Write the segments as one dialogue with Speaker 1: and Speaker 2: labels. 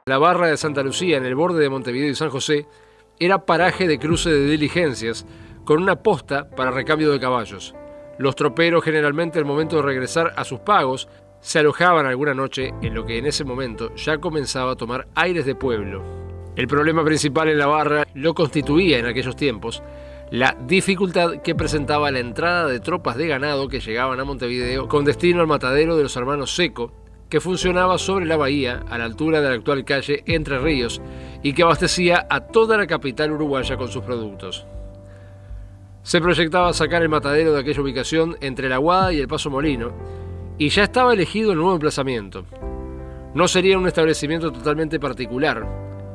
Speaker 1: La barra de Santa Lucía, en el borde de Montevideo y San José, era paraje de cruce de diligencias con una posta para recambio de caballos. Los troperos, generalmente al momento de regresar a sus pagos, se alojaban alguna noche en lo que en ese momento ya comenzaba a tomar aires de pueblo. El problema principal en la barra lo constituía en aquellos tiempos la dificultad que presentaba la entrada de tropas de ganado que llegaban a Montevideo con destino al matadero de los hermanos Seco, que funcionaba sobre la bahía a la altura de la actual calle Entre Ríos y que abastecía a toda la capital uruguaya con sus productos. Se proyectaba sacar el matadero de aquella ubicación entre la Aguada y el Paso Molino, y ya estaba elegido el nuevo emplazamiento. No sería un establecimiento totalmente particular,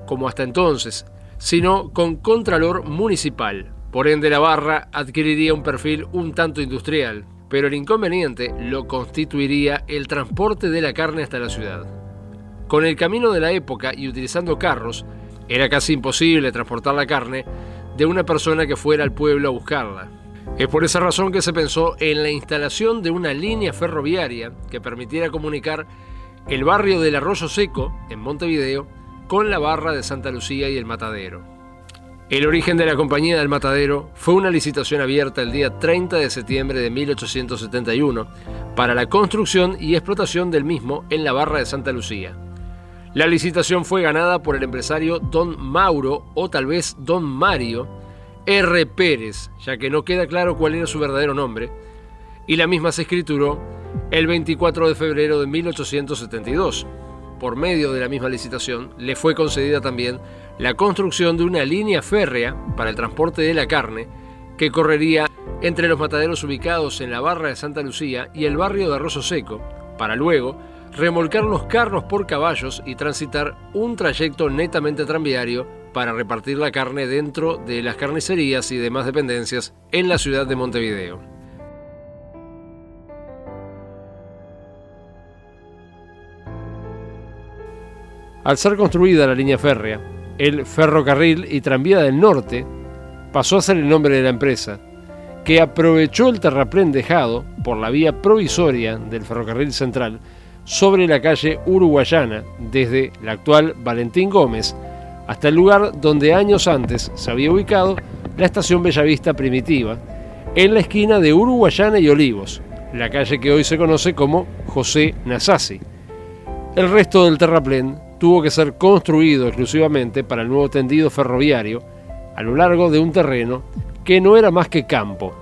Speaker 1: como hasta entonces, sino con contralor municipal. Por ende, la barra adquiriría un perfil un tanto industrial, pero el inconveniente lo constituiría el transporte de la carne hasta la ciudad. Con el camino de la época y utilizando carros, era casi imposible transportar la carne de una persona que fuera al pueblo a buscarla. Es por esa razón que se pensó en la instalación de una línea ferroviaria que permitiera comunicar el barrio del Arroyo Seco, en Montevideo, con la barra de Santa Lucía y el matadero. El origen de la compañía del matadero fue una licitación abierta el día 30 de septiembre de 1871 para la construcción y explotación del mismo en la barra de Santa Lucía. La licitación fue ganada por el empresario Don Mauro, o tal vez Don Mario R. Pérez, ya que no queda claro cuál era su verdadero nombre, y la misma se escrituró el 24 de febrero de 1872. Por medio de la misma licitación, le fue concedida también la construcción de una línea férrea para el transporte de la carne que correría entre los mataderos ubicados en la barra de Santa Lucía y el barrio de Arroyo Seco, para luego remolcar los carros por caballos y transitar un trayecto netamente tranviario para repartir la carne dentro de las carnicerías y demás dependencias en la ciudad de Montevideo. Al ser construida la línea férrea, el Ferrocarril y Tranvía del Norte pasó a ser el nombre de la empresa, que aprovechó el terraplén dejado por la vía provisoria del Ferrocarril Central sobre la calle Uruguayana, desde la actual Valentín Gómez hasta el lugar donde años antes se había ubicado la estación Bellavista primitiva, en la esquina de Uruguayana y Olivos, la calle que hoy se conoce como José Nasasi. El resto del terraplén tuvo que ser construido exclusivamente para el nuevo tendido ferroviario a lo largo de un terreno que no era más que campo.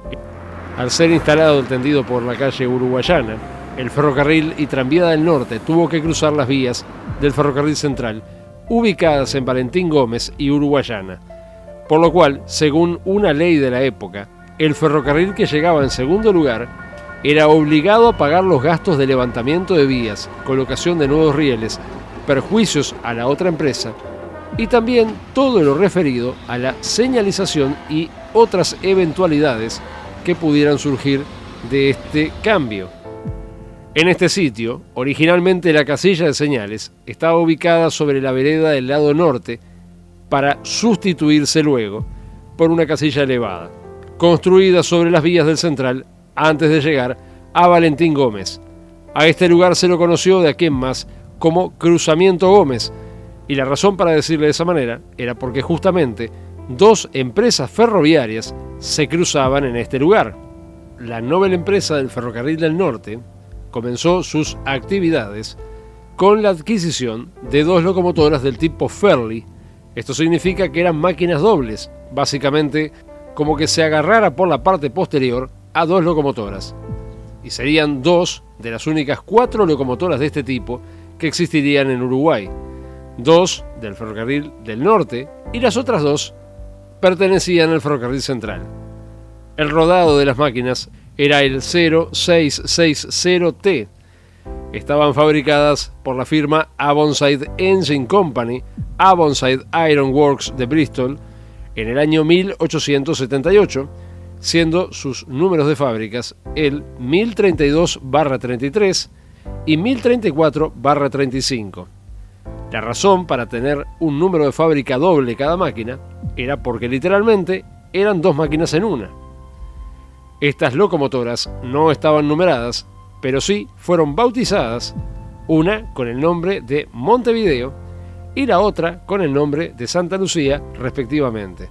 Speaker 1: Al ser instalado el tendido por la calle Uruguayana, el Ferrocarril y Tranvía del Norte tuvo que cruzar las vías del Ferrocarril Central, ubicadas en Valentín Gómez y Uruguayana, por lo cual, según una ley de la época, el ferrocarril que llegaba en segundo lugar era obligado a pagar los gastos de levantamiento de vías, colocación de nuevos rieles, perjuicios a la otra empresa y también todo lo referido a la señalización y otras eventualidades que pudieran surgir de este cambio. En este sitio, originalmente la casilla de señales estaba ubicada sobre la vereda del lado norte para sustituirse luego por una casilla elevada, construida sobre las vías del Central antes de llegar a Valentín Gómez. A este lugar se lo conoció de aquí en más como Cruzamiento Gómez, y la razón para decirle de esa manera era porque justamente dos empresas ferroviarias se cruzaban en este lugar. La Nobel empresa del Ferrocarril del Norte comenzó sus actividades con la adquisición de dos locomotoras del tipo Ferli. Esto significa que eran máquinas dobles, básicamente como que se agarrara por la parte posterior a dos locomotoras, y serían dos de las únicas 4 locomotoras de este tipo que existirían en Uruguay, 2 del Ferrocarril del Norte y las otras 2 pertenecían al Ferrocarril Central. El rodado de las máquinas era el 0660T. Estaban fabricadas por la firma Avonside Engine Company, Avonside Iron Works de Bristol, en el año 1878, siendo sus números de fábricas el 1032/33 y 1034/35. La razón para tener un número de fábrica doble cada máquina era porque literalmente eran dos máquinas en una. Estas locomotoras no estaban numeradas, pero sí fueron bautizadas, una con el nombre de Montevideo y la otra con el nombre de Santa Lucía, respectivamente.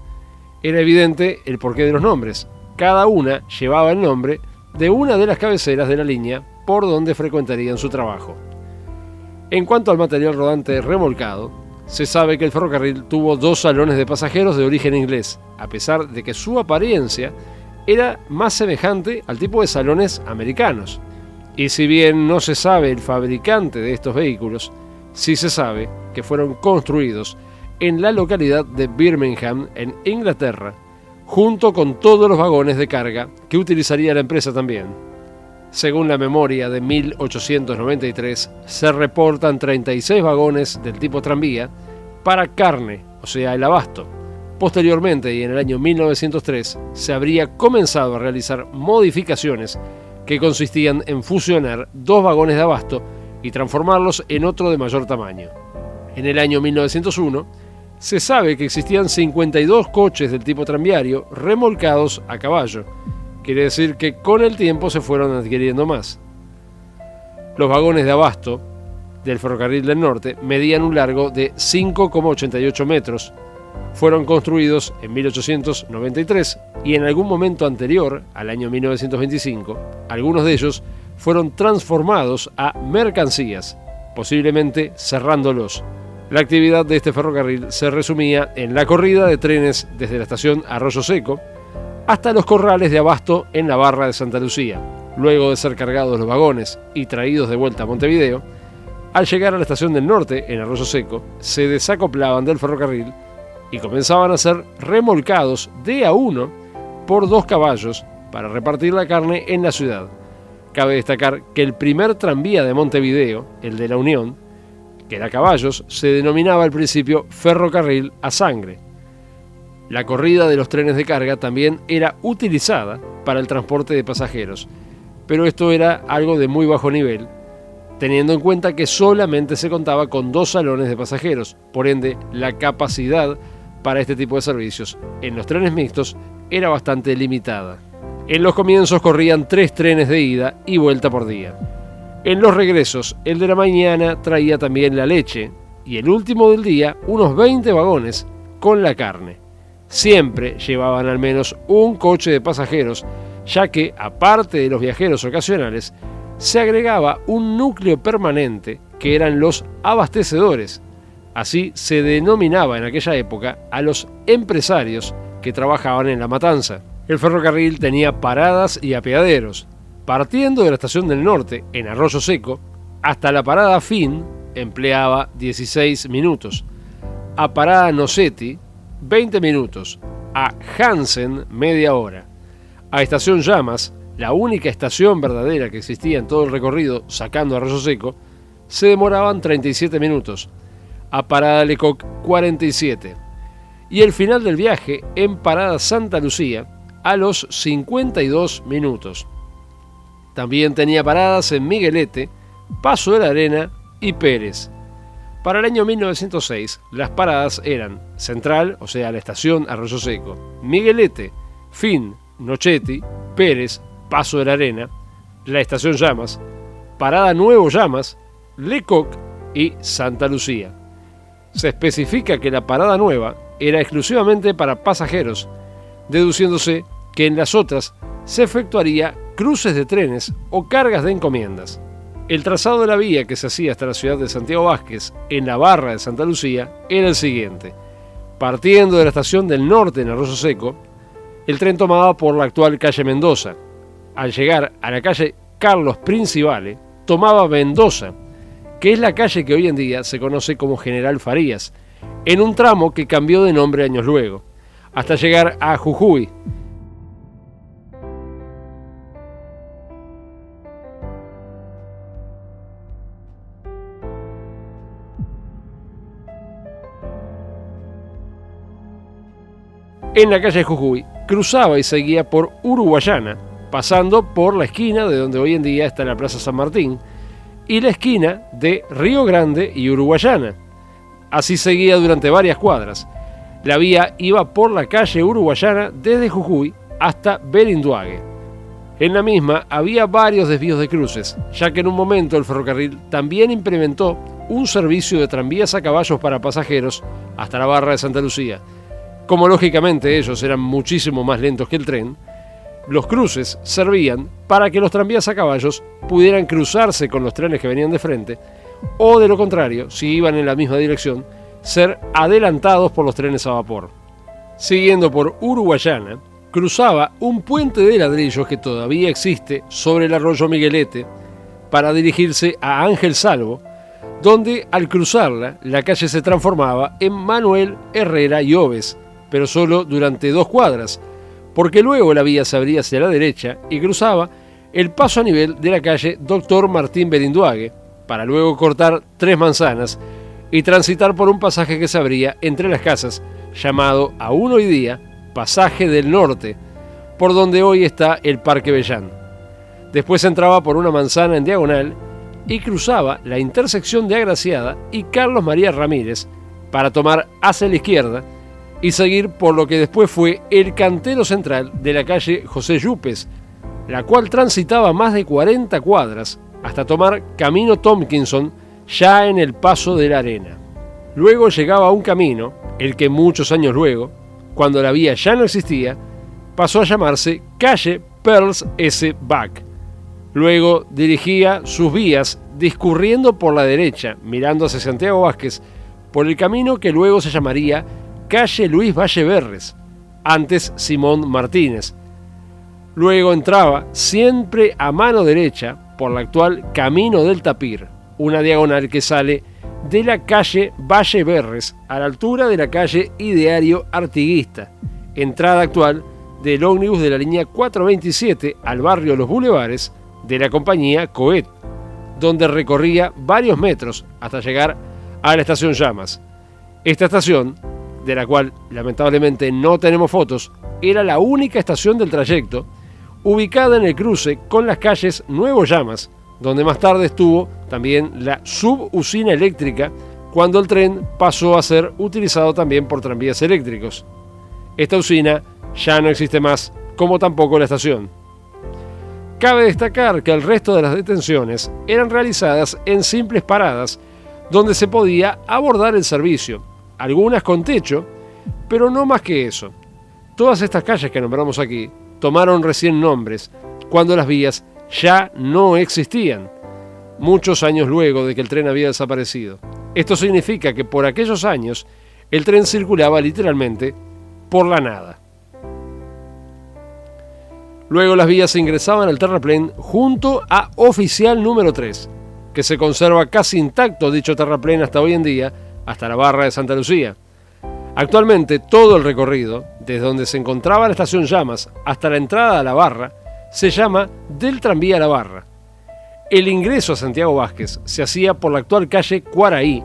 Speaker 1: Era evidente el porqué de los nombres. Cada una llevaba el nombre de una de las cabeceras de la línea por donde frecuentarían su trabajo. En cuanto al material rodante remolcado, se sabe que el ferrocarril tuvo 2 salones de pasajeros de origen inglés, a pesar de que su apariencia era más semejante al tipo de salones americanos. Y si bien no se sabe el fabricante de estos vehículos, sí se sabe que fueron construidos en la localidad de Birmingham, en Inglaterra, junto con todos los vagones de carga que utilizaría la empresa también. Según la memoria de 1893, se reportan 36 vagones del tipo tranvía para carne, o sea, el abasto. Posteriormente, y en el año 1903, se habría comenzado a realizar modificaciones que consistían en fusionar 2 vagones de abasto y transformarlos en otro de mayor tamaño. En el año 1901, se sabe que existían 52 coches del tipo tranviario remolcados a caballo. Quiere decir que con el tiempo se fueron adquiriendo más. Los vagones de abasto del Ferrocarril del Norte medían un largo de 5,88 metros. Fueron construidos en 1893 y en algún momento anterior, al año 1925, algunos de ellos fueron transformados a mercancías, posiblemente cerrándolos. La actividad de este ferrocarril se resumía en la corrida de trenes desde la estación Arroyo Seco hasta los corrales de abasto en la barra de Santa Lucía. Luego de ser cargados los vagones y traídos de vuelta a Montevideo, al llegar a la estación del Norte, en Arroyo Seco, se desacoplaban del ferrocarril y comenzaban a ser remolcados de a uno por 2 caballos para repartir la carne en la ciudad. Cabe destacar que el primer tranvía de Montevideo, el de la Unión, que era caballos, se denominaba al principio ferrocarril a sangre. La corrida de los trenes de carga también era utilizada para el transporte de pasajeros, pero esto era algo de muy bajo nivel, teniendo en cuenta que solamente se contaba con 2 salones de pasajeros, por ende la capacidad para este tipo de servicios en los trenes mixtos era bastante limitada. En los comienzos corrían 3 trenes de ida y vuelta por día. En los regresos, el de la mañana traía también la leche y el último del día unos 20 vagones con la carne. Siempre llevaban al menos un coche de pasajeros, ya que, aparte de los viajeros ocasionales, se agregaba un núcleo permanente que eran los abastecedores. Así se denominaba en aquella época a los empresarios que trabajaban en la matanza. El ferrocarril tenía paradas y apeaderos, partiendo de la estación del Norte, en Arroyo Seco, hasta la parada Fin, empleaba 16 minutos. A parada Nocetti, 20 minutos. A Hansen, media hora. A estación Llamas, la única estación verdadera que existía en todo el recorrido, sacando Arroyo Seco, se demoraban 37 minutos. A parada Lecoq, 47. Y el final del viaje en parada Santa Lucía, a los 52 minutos. También tenía paradas en Miguelete, Paso de la Arena y Pérez. Para el año 1906, las paradas eran Central, o sea, la estación Arroyo Seco, Miguelete, Fin, Nochetti, Pérez, Paso de la Arena, la estación Llamas, parada Nuevo Llamas, Lecoq y Santa Lucía. Se especifica que la parada nueva era exclusivamente para pasajeros, deduciéndose que en las otras se efectuaría cruces de trenes o cargas de encomiendas. El trazado de la vía que se hacía hasta la ciudad de Santiago Vázquez, en la barra de Santa Lucía, era el siguiente. Partiendo de la estación del Norte en Arroyo Seco, el tren tomaba por la actual calle Mendoza. Al llegar a la calle Carlos Principale, tomaba Mendoza, que es la calle que hoy en día se conoce como General Farías, en un tramo que cambió de nombre años luego, hasta llegar a Jujuy. En la calle Jujuy cruzaba y seguía por Uruguayana, pasando por la esquina de donde hoy en día está la Plaza San Martín y la esquina de Río Grande y Uruguayana. Así seguía durante varias cuadras. La vía iba por la calle Uruguayana desde Jujuy hasta Belinduague. En la misma había varios desvíos de cruces, ya que en un momento el ferrocarril también implementó un servicio de tranvías a caballos para pasajeros hasta la barra de Santa Lucía. Como lógicamente ellos eran muchísimo más lentos que el tren, los cruces servían para que los tranvías a caballos pudieran cruzarse con los trenes que venían de frente, o de lo contrario, si iban en la misma dirección, ser adelantados por los trenes a vapor. Siguiendo por Uruguayana, cruzaba un puente de ladrillos que todavía existe sobre el arroyo Miguelete para dirigirse a Ángel Salvo, donde al cruzarla la calle se transformaba en Manuel Herrera y Oves, pero solo durante 2 cuadras, porque luego la vía se abría hacia la derecha y cruzaba el paso a nivel de la calle Dr. Martín Berinduague, para luego cortar 3 manzanas y transitar por un pasaje que se abría entre las casas, llamado aún hoy día Pasaje del Norte, por donde hoy está el Parque Bellán. Después entraba por una manzana en diagonal y cruzaba la intersección de Agraciada y Carlos María Ramírez para tomar hacia la izquierda y seguir por lo que después fue el cantero central de la calle José Yupes, la cual transitaba más de 40 cuadras hasta tomar Camino Tompkinson ya en el Paso de la Arena. Luego llegaba un camino, el que muchos años luego, cuando la vía ya no existía, pasó a llamarse calle Pearls S. Bach. Luego dirigía sus vías discurriendo por la derecha, mirando hacia Santiago Vázquez, por el camino que luego se llamaría calle Luis Valleverres, antes Simón Martínez. Luego entraba siempre a mano derecha por la actual Camino del Tapir, una diagonal que sale de la calle Valleverres a la altura de la calle Ideario Artiguista, entrada actual del ómnibus de la línea 427 al barrio Los Bulevares de la compañía Coet, donde recorría varios metros hasta llegar a la estación Llamas. Esta estación, de la cual lamentablemente no tenemos fotos, era la única estación del trayecto, ubicada en el cruce con las calles Nuevo Llamas, donde más tarde estuvo también la subusina eléctrica cuando el tren pasó a ser utilizado también por tranvías eléctricos. Esta usina ya no existe más, como tampoco la estación. Cabe destacar que el resto de las detenciones eran realizadas en simples paradas donde se podía abordar el servicio, algunas con techo, pero no más que eso. Todas estas calles que nombramos aquí tomaron recién nombres cuando las vías ya no existían, muchos años luego de que el tren había desaparecido. Esto significa que por aquellos años el tren circulaba literalmente por la nada. Luego las vías se ingresaban al terraplén junto a Oficial número 3, que se conserva casi intacto dicho terraplén hasta hoy en día, hasta la barra de Santa Lucía. Actualmente todo el recorrido, desde donde se encontraba la estación Llamas hasta la entrada a la barra, se llama del tranvía a la barra. El ingreso a Santiago Vázquez se hacía por la actual calle Cuaraí,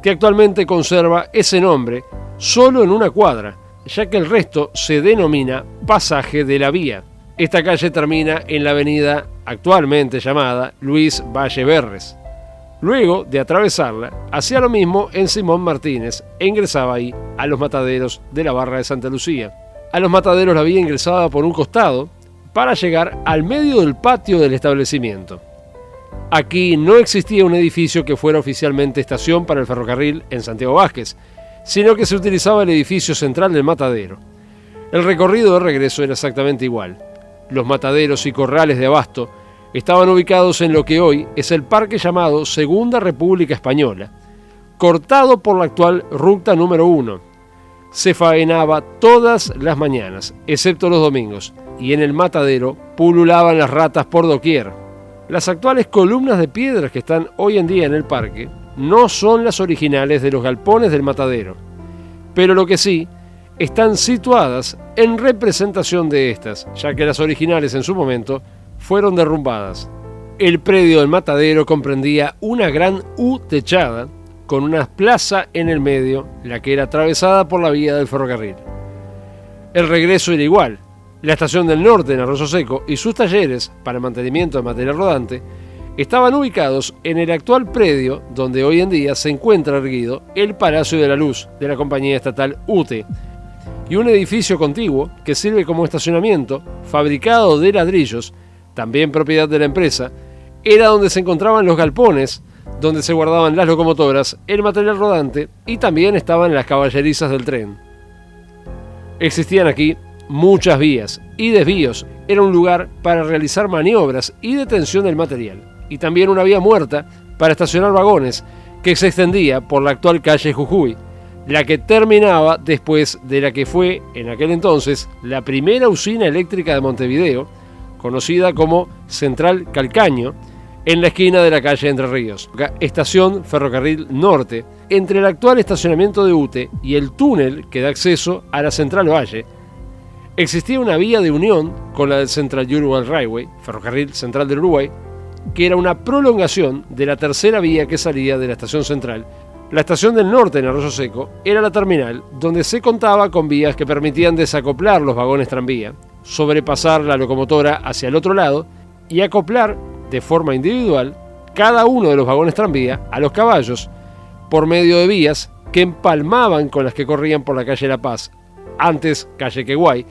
Speaker 1: que actualmente conserva ese nombre solo en una cuadra, ya que el resto se denomina Pasaje de la Vía. Esta calle termina en la avenida actualmente llamada Luis Valleverres. Luego de atravesarla, hacía lo mismo en Simón Martínez e ingresaba ahí a los mataderos de la barra de Santa Lucía. A los mataderos la vía ingresaba por un costado para llegar al medio del patio del establecimiento. Aquí no existía un edificio que fuera oficialmente estación para el ferrocarril en Santiago Vázquez, sino que se utilizaba el edificio central del matadero. El recorrido de regreso era exactamente igual. Los mataderos y corrales de abasto estaban ubicados en lo que hoy es el parque llamado Segunda República Española, cortado por la actual ruta número 1. Se faenaba todas las mañanas, excepto los domingos, y en el matadero pululaban las ratas por doquier. Las actuales columnas de piedras que están hoy en día en el parque no son las originales de los galpones del matadero, pero lo que sí, están situadas en representación de estas, ya que las originales en su momento fueron derrumbadas. El predio del matadero comprendía una gran U techada con una plaza en el medio, la que era atravesada por la vía del ferrocarril. El regreso era igual. La estación del norte en Arroyo Seco y sus talleres para el mantenimiento de material rodante estaban ubicados en el actual predio donde hoy en día se encuentra erguido el Palacio de la Luz de la compañía estatal UTE, y un edificio contiguo que sirve como estacionamiento, fabricado de ladrillos, también propiedad de la empresa, era donde se encontraban los galpones donde se guardaban las locomotoras, el material rodante y también estaban las caballerizas del tren. Existían aquí muchas vías y desvíos. Era un lugar para realizar maniobras y detención del material, y también una vía muerta para estacionar vagones que se extendía por la actual calle Jujuy, la que terminaba después de la que fue, en aquel entonces, la primera usina eléctrica de Montevideo, conocida como Central Calcaño, en la esquina de la calle Entre Ríos. Estación Ferrocarril Norte, entre el actual estacionamiento de UTE y el túnel que da acceso a la Central Valle, existía una vía de unión con la del Central Uruguay Railway, Ferrocarril Central del Uruguay, que era una prolongación de la tercera vía que salía de la estación central. La estación del norte, en Arroyo Seco, era la terminal donde se contaba con vías que permitían desacoplar los vagones tranvía, sobrepasar la locomotora hacia el otro lado y acoplar de forma individual cada uno de los vagones tranvía a los caballos por medio de vías que empalmaban con las que corrían por la calle La Paz, antes calle Queguay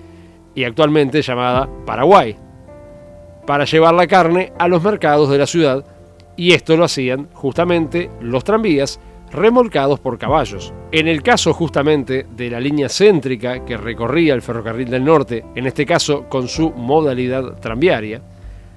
Speaker 1: y actualmente llamada Paraguay, para llevar la carne a los mercados de la ciudad, y esto lo hacían justamente los tranvías remolcados por caballos. En el caso justamente de la línea céntrica que recorría el Ferrocarril del Norte, en este caso con su modalidad tranviaria,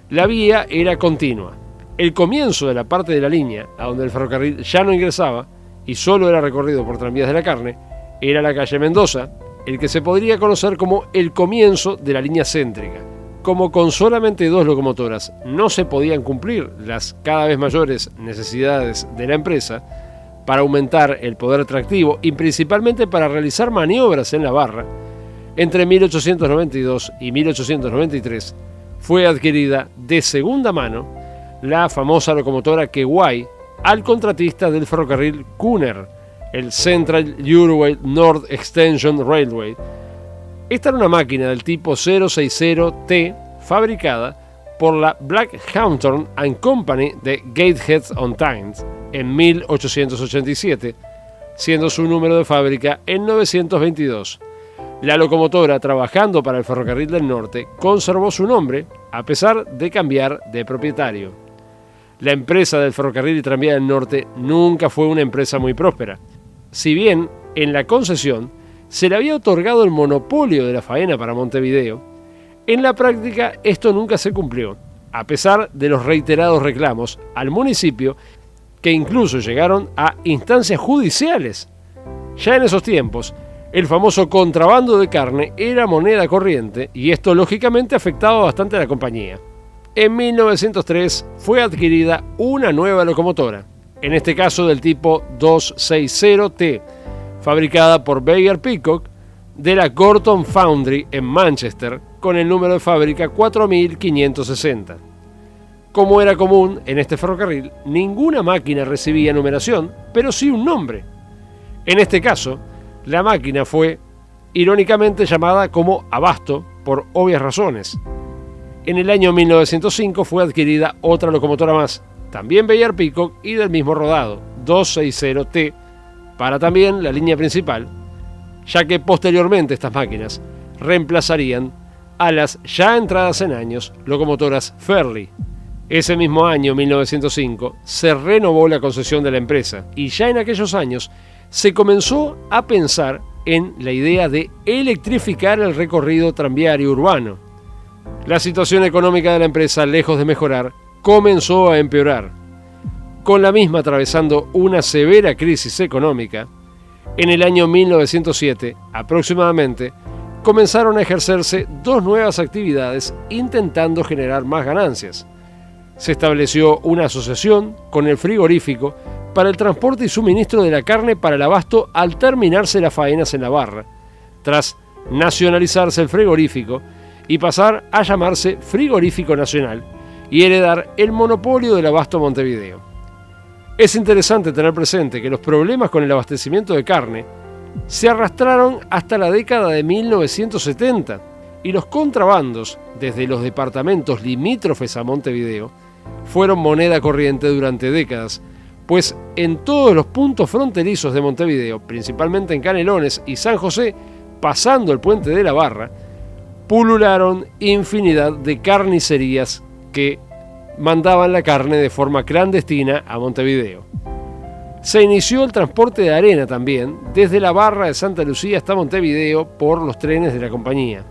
Speaker 1: la vía era continua. El comienzo de la parte de la línea, a donde el ferrocarril ya no ingresaba y solo era recorrido por tranvías de la carne, era la calle Mendoza, el que se podría conocer como el comienzo de la línea céntrica. Como con solamente 2 locomotoras no se podían cumplir las cada vez mayores necesidades de la empresa para aumentar el poder tractivo y principalmente para realizar maniobras en la barra, entre 1892 y 1893 fue adquirida de segunda mano la famosa locomotora Queguay al contratista del ferrocarril Cunner, el Central Uruguay North Extension Railway. Esta era una máquina del tipo 060T fabricada por la Black Hawthorne and Company de Gateshead-on-Thames en 1887, siendo su número de fábrica en 922. La locomotora, trabajando para el Ferrocarril del Norte, conservó su nombre a pesar de cambiar de propietario. La empresa del Ferrocarril y Tranvía del Norte nunca fue una empresa muy próspera. Si bien en la concesión se le había otorgado el monopolio de la faena para Montevideo, en la práctica esto nunca se cumplió, a pesar de los reiterados reclamos al municipio que incluso llegaron a instancias judiciales. Ya en esos tiempos, el famoso contrabando de carne era moneda corriente y esto lógicamente afectaba bastante a la compañía. En 1903 fue adquirida una nueva locomotora, en este caso del tipo 260T, fabricada por Bayer Peacock de la Gorton Foundry en Manchester, con el número de fábrica 4560. Como era común en este ferrocarril, ninguna máquina recibía numeración, pero sí un nombre. En este caso, la máquina fue irónicamente llamada como Abasto por obvias razones. En el año 1905 fue adquirida otra locomotora más, también Bayer Peacock y del mismo rodado, 260T, para también la línea principal, ya que posteriormente estas máquinas reemplazarían a las ya entradas en años locomotoras Fairley. Ese mismo año, 1905, se renovó la concesión de la empresa y ya en aquellos años se comenzó a pensar en la idea de electrificar el recorrido tranviario urbano. La situación económica de la empresa, lejos de mejorar, comenzó a empeorar. Con la misma atravesando una severa crisis económica, en el año 1907 aproximadamente, comenzaron a ejercerse 2 nuevas actividades intentando generar más ganancias. Se estableció una asociación con el frigorífico para el transporte y suministro de la carne para el abasto al terminarse las faenas en la barra, tras nacionalizarse el frigorífico y pasar a llamarse Frigorífico Nacional y heredar el monopolio del abasto a Montevideo. Es interesante tener presente que los problemas con el abastecimiento de carne se arrastraron hasta la década de 1970 y los contrabandos desde los departamentos limítrofes a Montevideo fueron moneda corriente durante décadas, pues en todos los puntos fronterizos de Montevideo, principalmente en Canelones y San José, pasando el puente de la Barra, pulularon infinidad de carnicerías que mandaban la carne de forma clandestina a Montevideo. Se inició el transporte de arena también desde la Barra de Santa Lucía hasta Montevideo por los trenes de la compañía.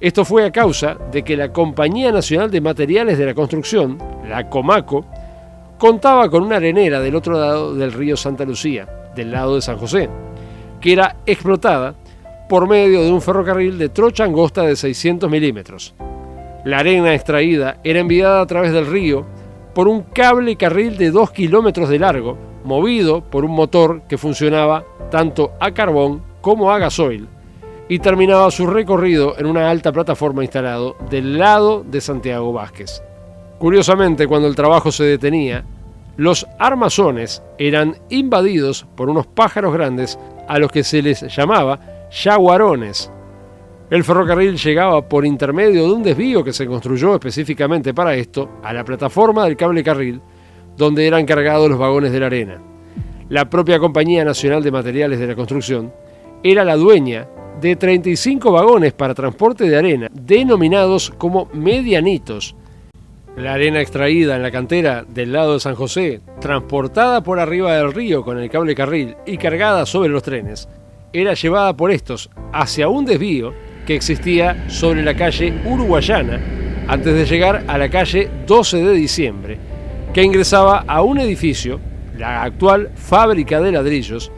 Speaker 1: Esto fue a causa de que la Compañía Nacional de Materiales de la Construcción, la Comaco, contaba con una arenera del otro lado del río Santa Lucía, del lado de San José, que era explotada por medio de un ferrocarril de trocha angosta de 600 milímetros. La arena extraída era enviada a través del río por un cable carril de 2 kilómetros de largo, movido por un motor que funcionaba tanto a carbón como a gasoil, y terminaba su recorrido en una alta plataforma instalado del lado de Santiago Vázquez. Curiosamente, cuando el trabajo se detenía, los armazones eran invadidos por unos pájaros grandes a los que se les llamaba yaguarones. El ferrocarril llegaba por intermedio de un desvío que se construyó específicamente para esto a la plataforma del cable carril, donde eran cargados los vagones de la arena. La propia Compañía Nacional de Materiales de la Construcción era la dueña de 35 vagones para transporte de arena, denominados como medianitos. La arena extraída en la cantera del lado de San José, transportada por arriba del río con el cable carril y cargada sobre los trenes, era llevada por estos hacia un desvío que existía sobre la calle Uruguayana antes de llegar a la calle 12 de diciembre, que ingresaba a un edificio, la actual Fábrica de Ladrillos,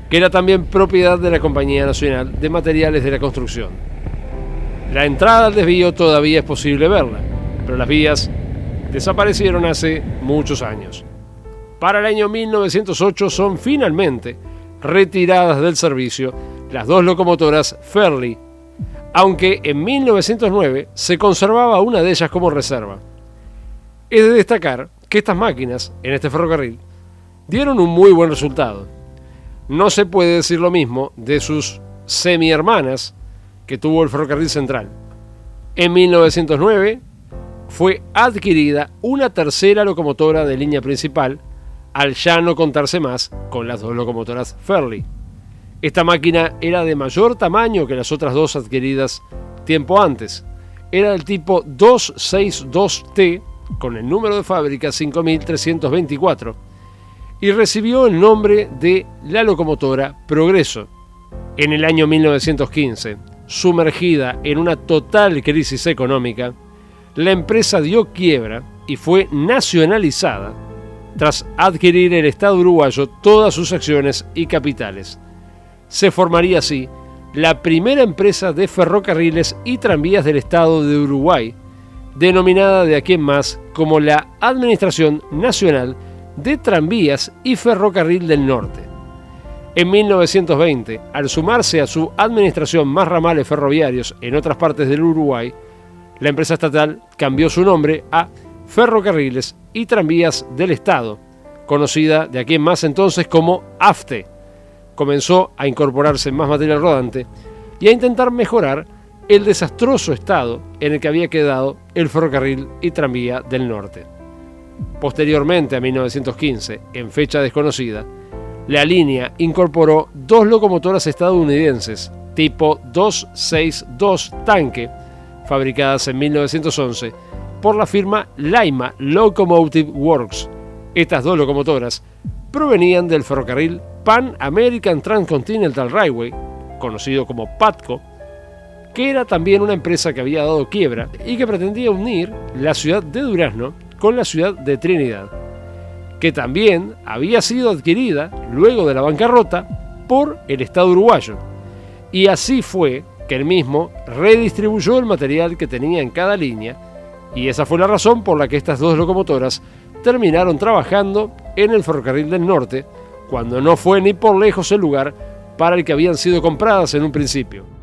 Speaker 1: que era también propiedad de la Compañía Nacional de Materiales de la Construcción. La entrada al desvío todavía es posible verla, pero las vías desaparecieron hace muchos años. Para el año 1908 son finalmente retiradas del servicio las dos locomotoras Fairley, aunque en 1909 se conservaba una de ellas como reserva. Es de destacar que estas máquinas en este ferrocarril dieron un muy buen resultado. No se puede decir lo mismo de sus semi-hermanas que tuvo el Ferrocarril Central. En 1909 fue adquirida una tercera locomotora de línea principal, al ya no contarse más con las dos locomotoras Fairley. Esta máquina era de mayor tamaño que las otras dos adquiridas tiempo antes. Era del tipo 262T, con el número de fábrica 5324, y recibió el nombre de la locomotora Progreso. En el año 1915, sumergida en una total crisis económica, la empresa dio quiebra y fue nacionalizada tras adquirir el Estado uruguayo todas sus acciones y capitales. Se formaría así la primera empresa de ferrocarriles y tranvías del Estado de Uruguay, denominada de aquí en más como la Administración Nacional de Tranvías y Ferrocarril del Norte. En 1920, al sumarse a su administración más ramales ferroviarios en otras partes del Uruguay, la empresa estatal cambió su nombre a Ferrocarriles y Tranvías del Estado, conocida de aquí en más entonces como AFTE. Comenzó a incorporarse más material rodante y a intentar mejorar el desastroso estado en el que había quedado el ferrocarril y tranvía del norte. Posteriormente, a 1915, en fecha desconocida, la línea incorporó dos locomotoras estadounidenses tipo 262 tanque, fabricadas en 1911 por la firma Lima Locomotive Works. Estas dos locomotoras provenían del ferrocarril Pan American Transcontinental Railway, conocido como PATCO, que era también una empresa que había dado quiebra y que pretendía unir la ciudad de Durazno con la ciudad de Trinidad, que también había sido adquirida luego de la bancarrota por el Estado uruguayo. Y así fue que el mismo redistribuyó el material que tenía en cada línea, y esa fue la razón por la que estas dos locomotoras terminaron trabajando en el ferrocarril del norte, cuando no fue ni por lejos el lugar para el que habían sido compradas en un principio.